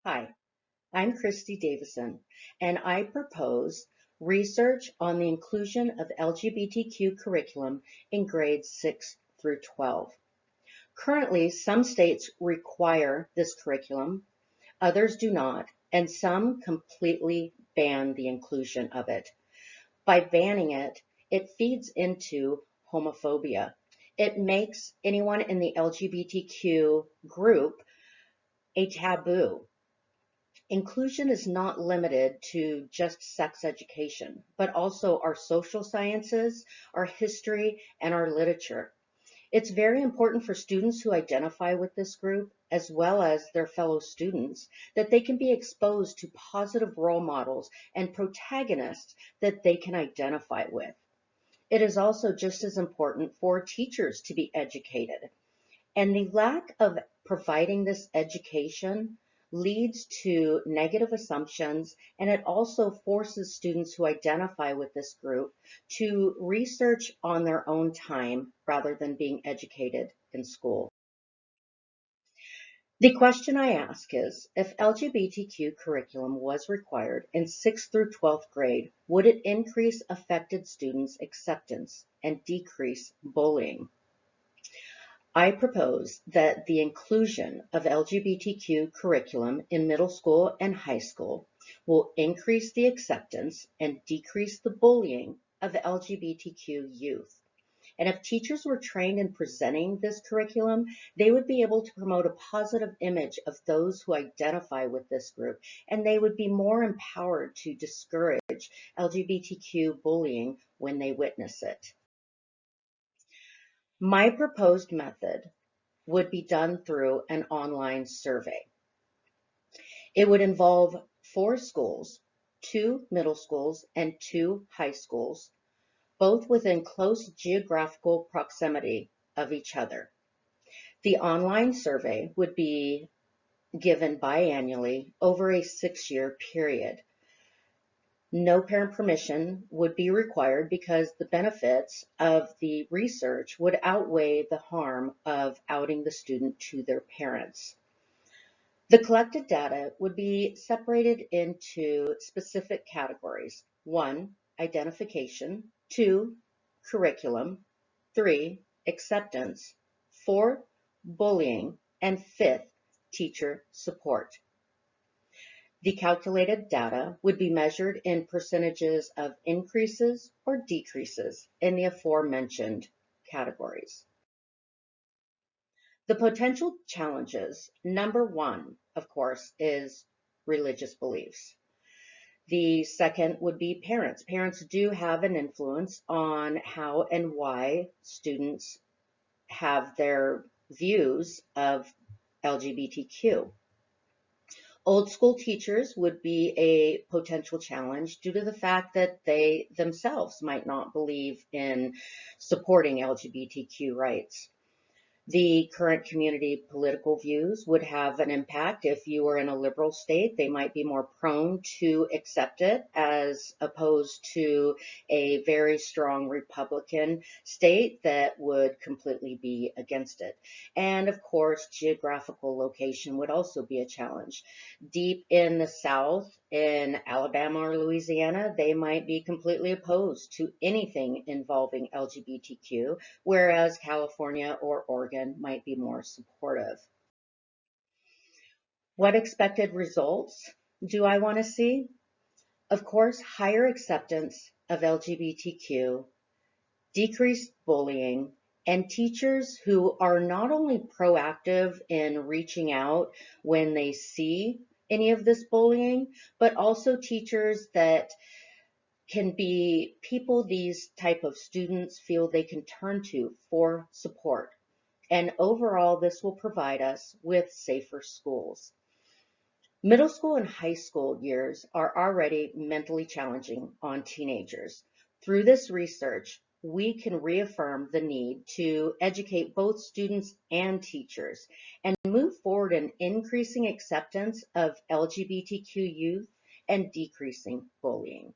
Hi, I'm Christy Davison, and I propose research on the inclusion of LGBTQ curriculum in grades 6 through 12. Currently, some states require this curriculum, others do not, and some completely ban the inclusion of it. By banning it, it feeds into homophobia. It makes anyone in the LGBTQ group a taboo. Inclusion is not limited to just sex education, but also our social sciences, our history, and our literature. It's very important for students who identify with this group, as well as their fellow students, that they can be exposed to positive role models and protagonists that they can identify with. It is also just as important for teachers to be educated, and the lack of providing this education leads to negative assumptions, and it also forces students who identify with this group to research on their own time rather than being educated in school. The question I ask is, if LGBTQ curriculum was required in 6th through 12th grade, would it increase affected students' acceptance and decrease bullying? I propose that the inclusion of LGBTQ curriculum in middle school and high school will increase the acceptance and decrease the bullying of LGBTQ youth. And if teachers were trained in presenting this curriculum, they would be able to promote a positive image of those who identify with this group, and they would be more empowered to discourage LGBTQ bullying when they witness it. My proposed method would be done through an online survey. It would involve 4 schools, 2 middle schools, and 2 high schools, both within close geographical proximity of each other. The online survey would be given biannually over a 6-year period. No parent permission would be required because the benefits of the research would outweigh the harm of outing the student to their parents. The collected data would be separated into specific categories. 1, identification. 2, curriculum. 3, acceptance. 4, bullying. And 5th, teacher support. The calculated data would be measured in percentages of increases or decreases in the aforementioned categories. The potential challenges, number one, of course, is religious beliefs. The second would be parents. Parents do have an influence on how and why students have their views of LGBTQ. Old school teachers would be a potential challenge due to the fact that they themselves might not believe in supporting LGBTQ rights. The current community political views would have an impact. If you were in a liberal state, they might be more prone to accept it as opposed to a very strong Republican state that would completely be against it. And of course, geographical location would also be a challenge. Deep in the South, in Alabama or Louisiana, they might be completely opposed to anything involving LGBTQ, whereas California or Oregon might be more supportive. What expected results do I want to see? Of course, higher acceptance of LGBTQ, decreased bullying, and teachers who are not only proactive in reaching out when they see any of this bullying, but also teachers that can be people these type of students feel they can turn to for support. And overall, this will provide us with safer schools. Middle school and high school years are already mentally challenging on teenagers. Through this research, we can reaffirm the need to educate both students and teachers and move forward in increasing acceptance of LGBTQ youth and decreasing bullying.